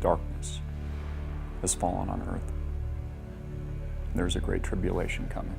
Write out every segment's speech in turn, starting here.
Darkness has fallen on earth. There's a great tribulation coming.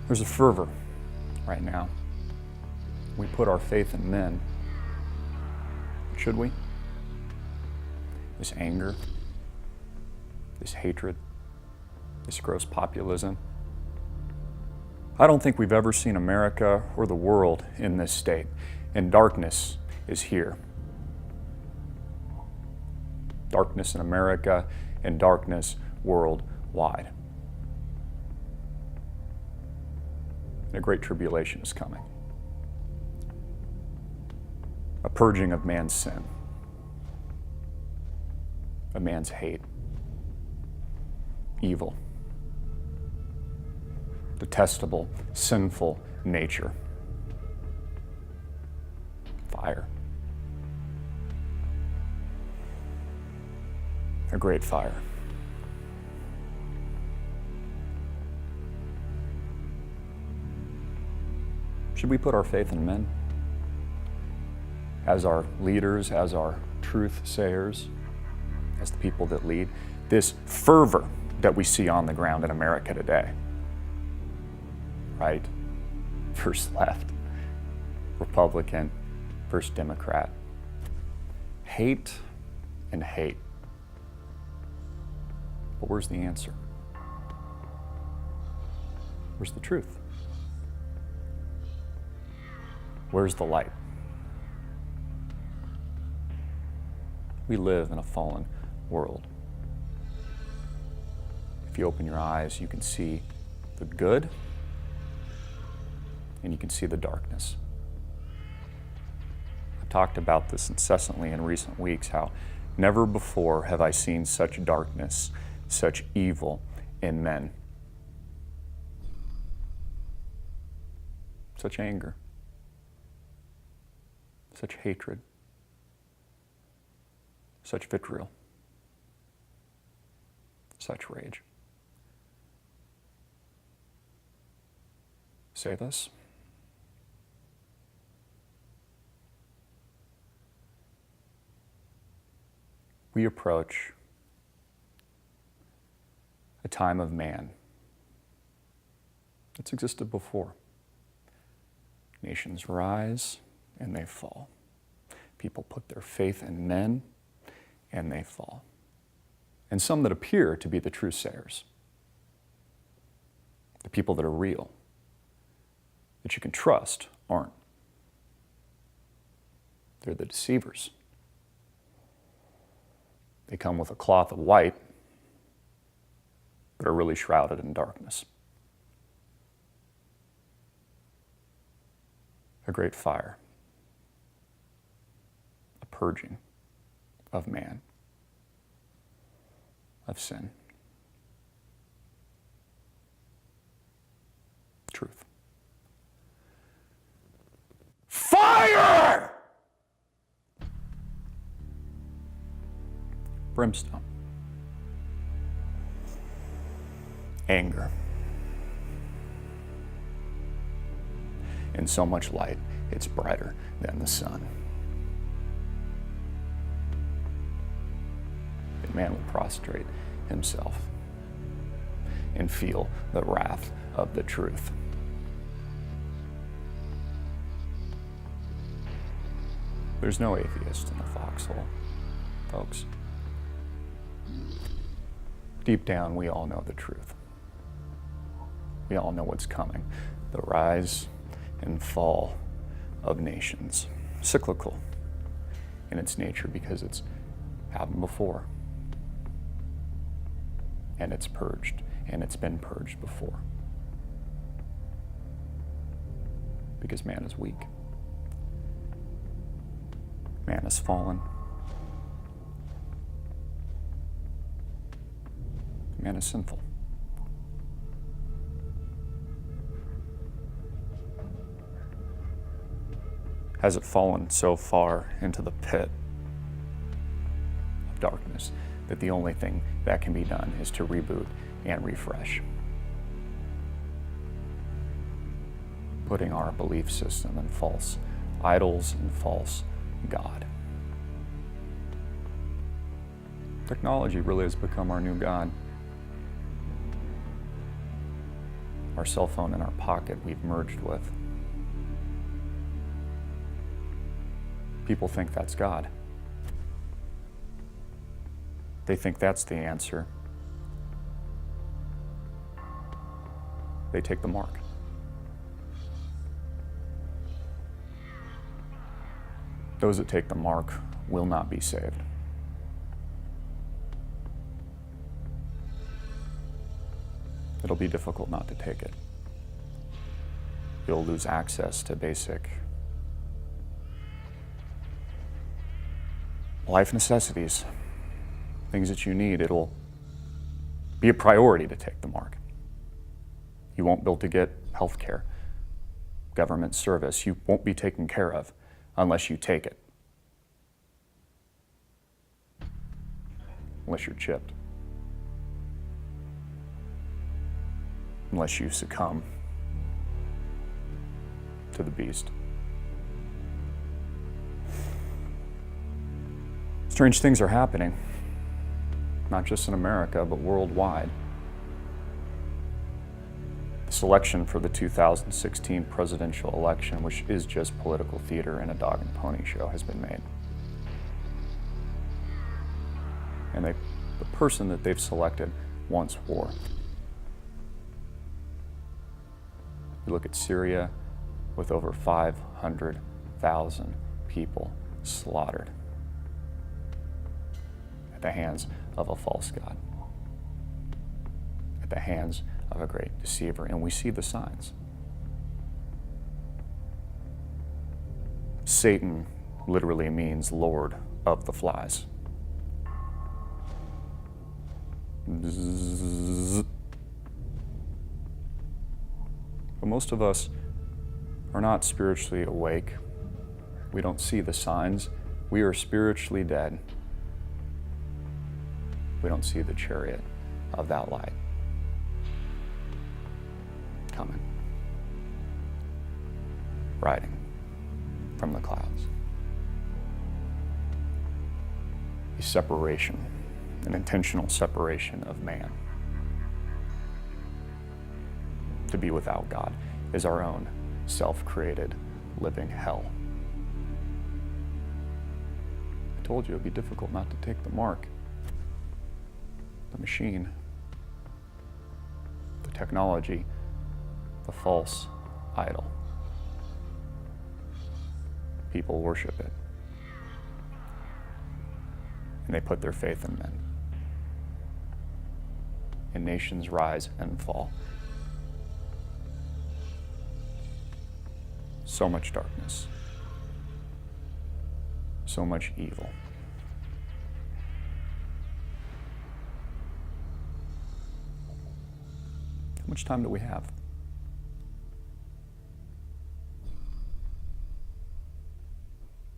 There's a fervor right now. We put our faith in men. Should we? This anger, this hatred, this gross populism. I don't think we've ever seen America or the world in this state, and darkness is here. Darkness in America and darkness worldwide. And a great tribulation is coming. A purging of man's sin, of man's hate, evil, detestable, sinful nature. Fire. A great fire. Should we put our faith in men as our leaders, as our truth sayers, as the people that lead? This fervor that we see on the ground in America today, right? First left, Republican, first Democrat. Hate and hate. But where's the answer? Where's the truth? Where's the light? We live in a fallen world. If you open your eyes, you can see the good and you can see the darkness. I've talked about this incessantly in recent weeks, how never before have I seen such darkness, such evil in men. Such anger, such hatred, such vitriol, such rage. Save us. We approach a time of man that's existed before. Nations rise and they fall. People put their faith in men and they fall. And some that appear to be the true sayers, the people that are real, that you can trust, aren't. They're the deceivers. They come with a cloth of white, but are really shrouded in darkness. A great fire, a purging of man, of sin. Truth. Fire! Brimstone. Anger. In so much light, it's brighter than the sun. And man will prostrate himself and feel the wrath of the truth. There's no atheist in the foxhole, folks. Deep down, we all know the truth. We all know what's coming. The rise and fall of nations. Cyclical in its nature because it's happened before. And it's purged, and it's been purged before. Because man is weak. Man has fallen. Man is sinful. Has it fallen so far into the pit of darkness that the only thing that can be done is to reboot and refresh? Putting our belief system in false idols and false God. Technology really has become our new God. Our cell phone in our pocket we've merged with. People think that's God. They think that's the answer. They take the mark. Those that take the mark will not be saved. It'll be difficult not to take it. You'll lose access to basic life necessities, things that you need. It'll be a priority to take the mark. You won't be able to get health care, government service. You won't be taken care of unless you take it. Unless you're chipped. Unless you succumb to the beast. Strange things are happening, not just in America, but worldwide. The selection for the 2016 presidential election, which is just political theater and a dog and pony show, has been made. And the person that they've selected wants war. You look at Syria with over 500,000 people slaughtered at the hands of a false god, at the hands of a great deceiver, and we see the signs. Satan literally means Lord of the Flies. Bzzz. But most of us are not spiritually awake. We don't see the signs. We are spiritually dead. We don't see the chariot of that light coming, riding from the clouds. A separation, an intentional separation of man. To be without God is our own self-created living hell. I told you it'd be difficult not to take the mark. The machine, the technology, the false idol. People worship it. And they put their faith in men. And nations rise and fall. So much darkness. So much evil. How much time do we have?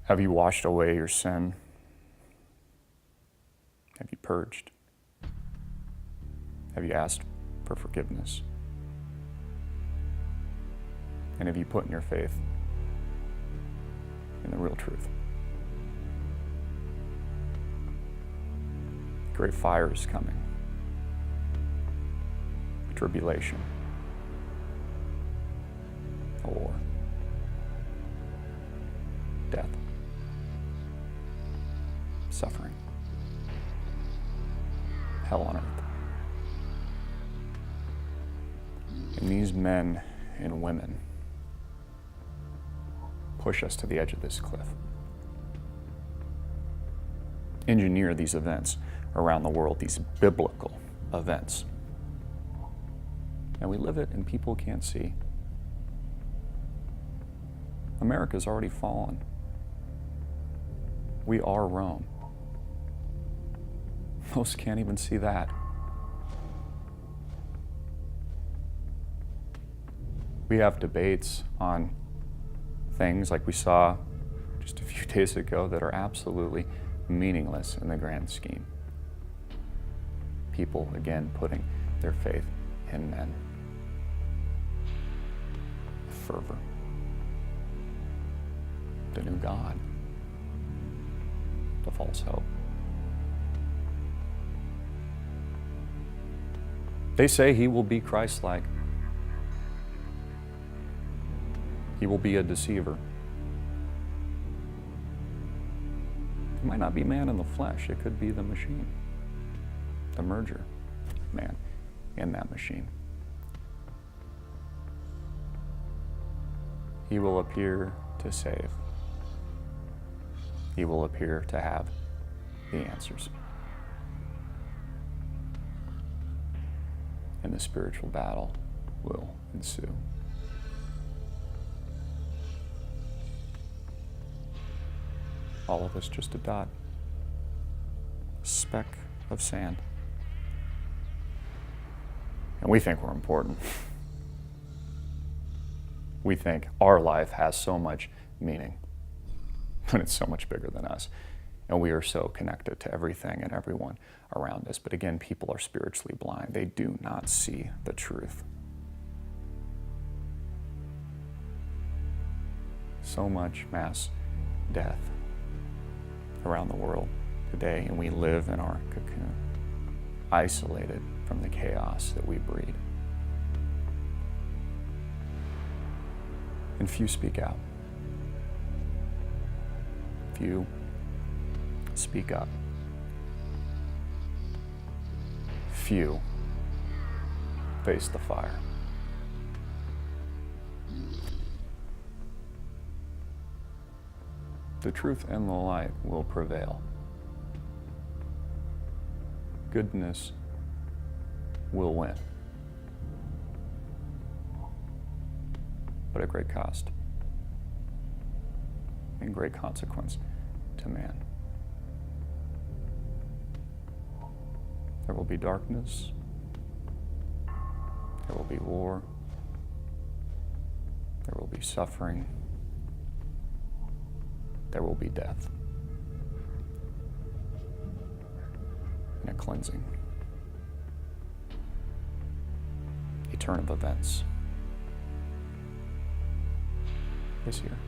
Have you washed away your sin? Have you purged? Have you asked for forgiveness? And have you put in your faith in the real truth? Great fire is coming. Tribulation. A war. Death. Suffering. Hell on earth. And these men and women push us to the edge of this cliff. Engineer these events around the world, these biblical events. And we live it and people can't see. America's already fallen. We are Rome. Most can't even see that. We have debates on things like we saw just a few days ago that are absolutely meaningless in the grand scheme. People, again, putting their faith in men. Fervor. The new God. The false hope. They say he will be Christ-like. He will be a deceiver. It might not be man in the flesh. It could be the machine, the merger man in that machine. He will appear to save. He will appear to have the answers. And the spiritual battle will ensue. All of us just a dot, a speck of sand. And we think we're important. We think our life has so much meaning, but it's so much bigger than us. And we are so connected to everything and everyone around us. But again, people are spiritually blind. They do not see the truth. So much mass death around the world today, and we live in our cocoon, isolated from the chaos that we breed. And few speak out. Few speak up. Few face the fire. The truth and the light will prevail. Goodness will win, but at great cost and great consequence to man. There will be darkness, there will be war, there will be suffering, there will be death, and a cleansing, a turn of events is here.